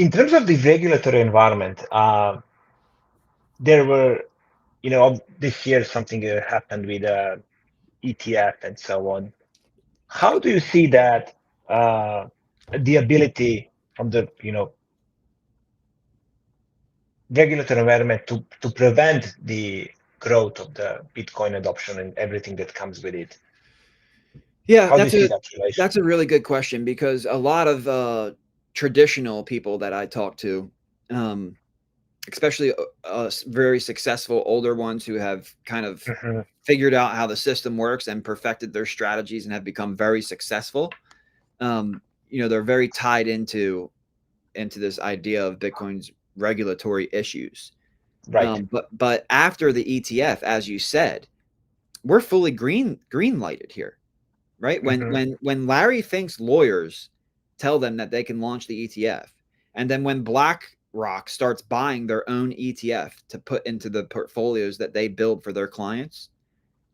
In terms of the regulatory environment, there were, this year something happened with ETF and so on. How do you see that the ability from the, regulatory environment to prevent the growth of the Bitcoin adoption and everything that comes with it? Yeah, How do you see that relation? that's a really good question because a lot of traditional people that I talk to, um, especially very successful older ones who have kind of Hmm. figured out how the system works and perfected their strategies and have become very successful. They're very tied into this idea of Bitcoin's regulatory issues. Right. But after the ETF, as you said, we're fully green lighted here, right? When Hmm. when when Larry Fink's lawyers tell them that they can launch the ETF, and then when BlackRock starts buying their own ETF to put into the portfolios that they build for their clients,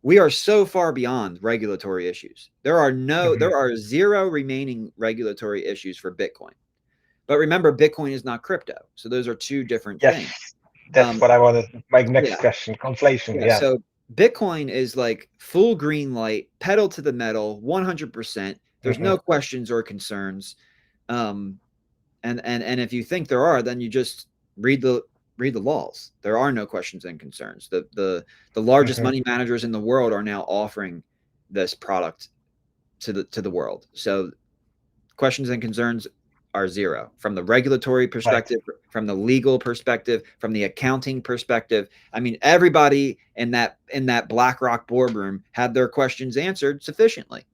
we are so far beyond regulatory issues. Hmm. There are zero remaining regulatory issues for Bitcoin. But remember, Bitcoin is not crypto, so those are two different Yes, things. that's Um, what I wanted. My yeah, next question, conflation. yeah. Yeah. So Bitcoin is like full green light, pedal to the metal, 100%. There's Hmm. no questions or concerns. Um, and if you think there are, then you just read the read the laws. There are no questions and concerns. The largest Hmm. money managers in the world are now offering this product to the world. So questions and concerns are zero from the regulatory Right. perspective, from the legal perspective, from the accounting perspective. I mean, everybody in that BlackRock boardroom had their questions answered sufficiently,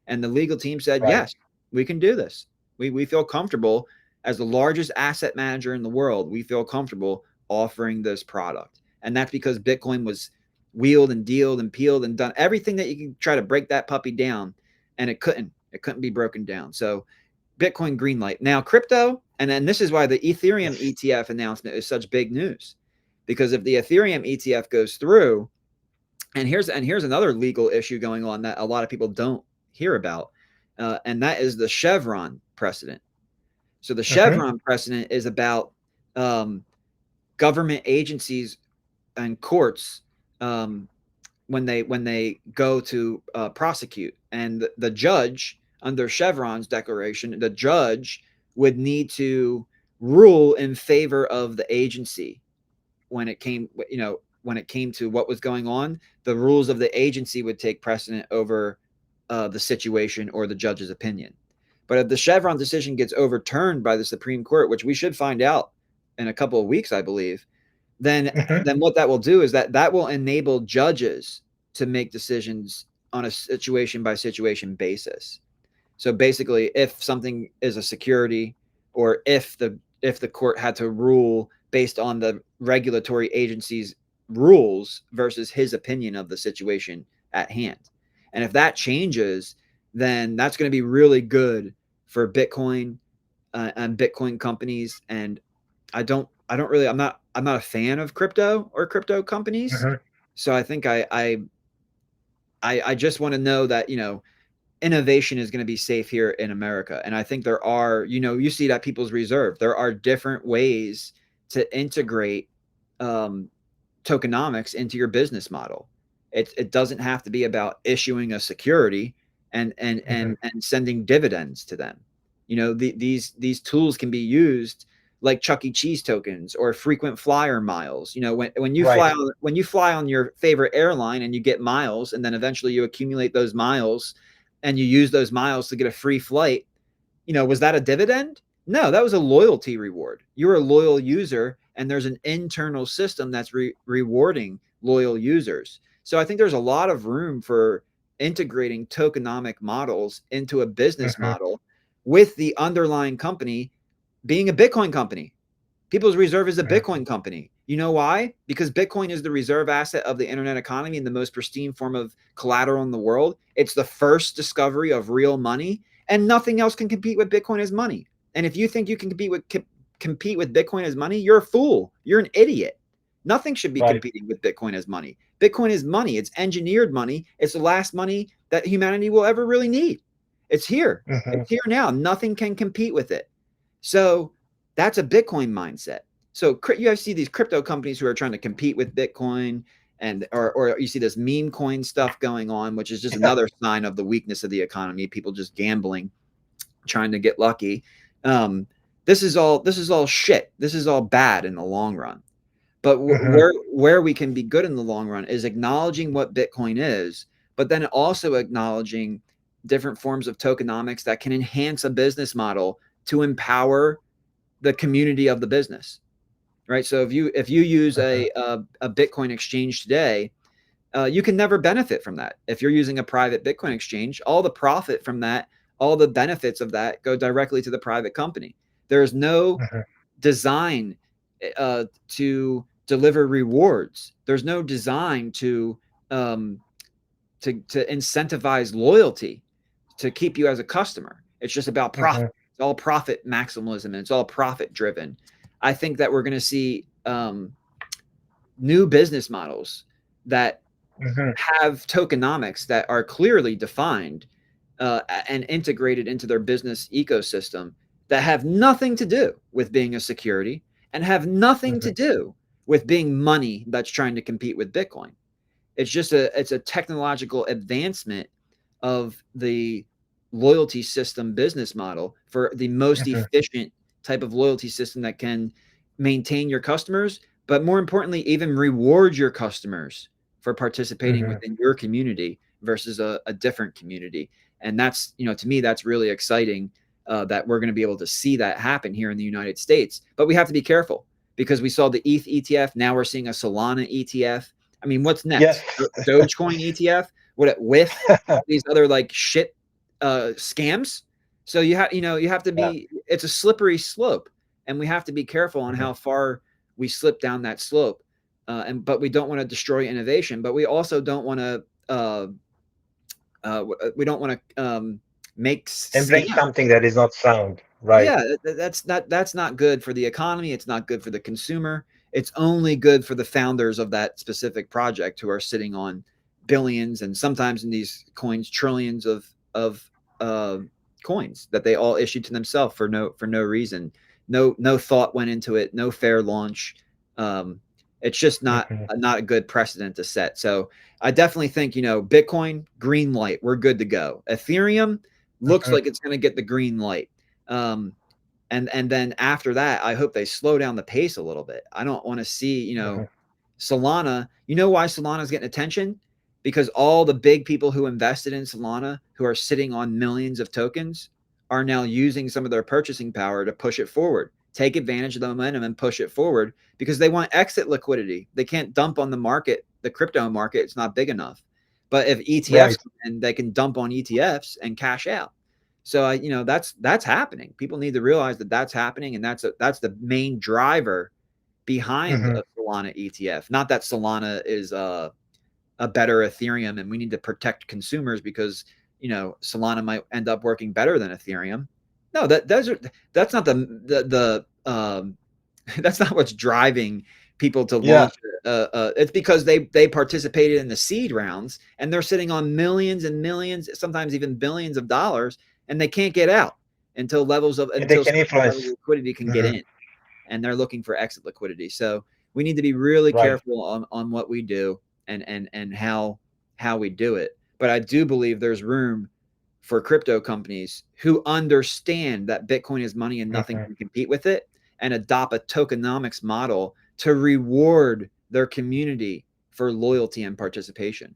and the legal team said, Right. "Yes, we can do this. We feel comfortable as the largest asset manager in the world. We feel comfortable offering this product." And that's because Bitcoin was wheeled and dealed and peeled and done everything that you can try to break that puppy down, and it couldn't. It couldn't be broken down. So Bitcoin greenlight. Now crypto, and then this is why the Ethereum Yes. ETF announcement is such big news, because if the Ethereum ETF goes through, and here's another legal issue going on that a lot of people don't hear about, and that is the Chevron precedent. So the Hmm. Chevron precedent is about um, government agencies and courts, um, when they go to prosecute, and the judge under Chevron's declaration, the judge would need to rule in favor of the agency when it came to what was going on. The rules of the agency would take precedent over the situation or the judge's opinion. But if the Chevron decision gets overturned by the Supreme Court, which we should find out in a couple of weeks, I believe, then Hmm. then what that will do is that will enable judges to make decisions on a situation by situation basis. So basically, if something is a security, or if the court had to rule based on the regulatory agency's rules versus his opinion of the situation at hand. And if that changes, then that's going to be really good for Bitcoin and Bitcoin companies. And I'm not a fan of crypto or crypto companies. Hmm. So I think I just want to know that, innovation is going to be safe here in America. And I think there are, you see that People's Reserve, there are different ways to integrate um, tokenomics into your business model. It doesn't have to be about issuing a security Hmm. and sending dividends to them. These tools can be used like Chuck E. Cheese tokens or frequent flyer miles. When you Right. fly on your favorite airline and you get miles, and then eventually you accumulate those miles and you use those miles to get a free flight. Was that a dividend? No, that was a loyalty reward. You're a loyal user, and there's an internal system that's rewarding loyal users. So I think there's a lot of room for integrating tokenomic models into a business Hmm. model, with the underlying company being a Bitcoin company. People's Reserve is a Hmm. Bitcoin company. You know why? Because Bitcoin is the reserve asset of the internet economy and the most pristine form of collateral in the world. It's the first discovery of real money, and nothing else can compete with Bitcoin as money. And if you think you can compete with Bitcoin as money, you're a fool. You're an idiot. Nothing should be Right. competing with Bitcoin as money. Bitcoin is money. It's engineered money. It's the last money that humanity will ever really need. It's here. Hmm. It's here now. Nothing can compete with it. So That's a Bitcoin mindset. So you see these crypto companies who are trying to compete with Bitcoin, and or you see this meme coin stuff going on, which is just another sign of the weakness of the economy. People just gambling, trying to get lucky. This is all shit. This is all bad in the long run. But where we can be good in the long run is acknowledging what Bitcoin is, but then also acknowledging different forms of tokenomics that can enhance a business model to empower the community of the business, right? So if you use a Bitcoin exchange today, you can never benefit from that. If you're using a private Bitcoin exchange, all the profit from that, all the benefits of that go directly to the private company. There is no design to deliver rewards. There's no design to incentivize loyalty, to keep you as a customer. It's just about profit. It's all profit maximalism, and it's all profit driven. I think that we're going to see new business models that have tokenomics that are clearly defined and integrated into their business ecosystem, that have nothing to do with being a security and have nothing to do with being money that's trying to compete with Bitcoin. It's just it's a technological advancement of the loyalty system business model for the most efficient type of loyalty system that can maintain your customers, but more importantly, even reward your customers for participating within your community versus a different community. And that's, to me, that's really exciting, that we're going to be able to see that happen here in the United States. But we have to be careful, because we saw the ETH ETF. Now we're seeing a Solana ETF. I mean, what's next? Yes. Dogecoin ETF? With these other like shit scams? So you have to be. It's a slippery slope, and we have to be careful on how far we slip down that slope. But we don't want to destroy innovation, but we also don't want to. We don't want to make Embrace something that is not sound, right? Yeah, that's not good for the economy. It's not good for the consumer. It's only good for the founders of that specific project, who are sitting on billions, and sometimes in these coins trillions of coins that they all issued to themselves for no reason. No thought went into it. No fair launch. It's just not a good precedent to set. So I definitely think, Bitcoin, green light, we're good to go. Ethereum looks like it's going to get the green light. And then after that, I hope they slow down the pace a little bit. I don't want to see, Solana. You know why Solana is getting attention? Because all the big people who invested in Solana, who are sitting on millions of tokens, are now using some of their purchasing power to push it forward, take advantage of the momentum and push it forward, because they want exit liquidity. They can't dump on the market, the crypto market. It's not big enough. But if ETFs, and they can dump on ETFs and cash out. So that's happening. People need to realize that that's happening, and that's the main driver behind a Solana ETF. Not that Solana is a better Ethereum, and we need to protect consumers because Solana might end up working better than Ethereum. No, that's not the that's not what's driving people to launch. It's because they participated in the seed rounds, and they're sitting on millions and millions, sometimes even billions of dollars, and they can't get out until liquidity can get in, and they're looking for exit liquidity. So we need to be really careful on what we do and how we do it. But I do believe there's room for crypto companies who understand that Bitcoin is money and nothing can compete with it, and adopt a tokenomics model to reward their community for loyalty and participation.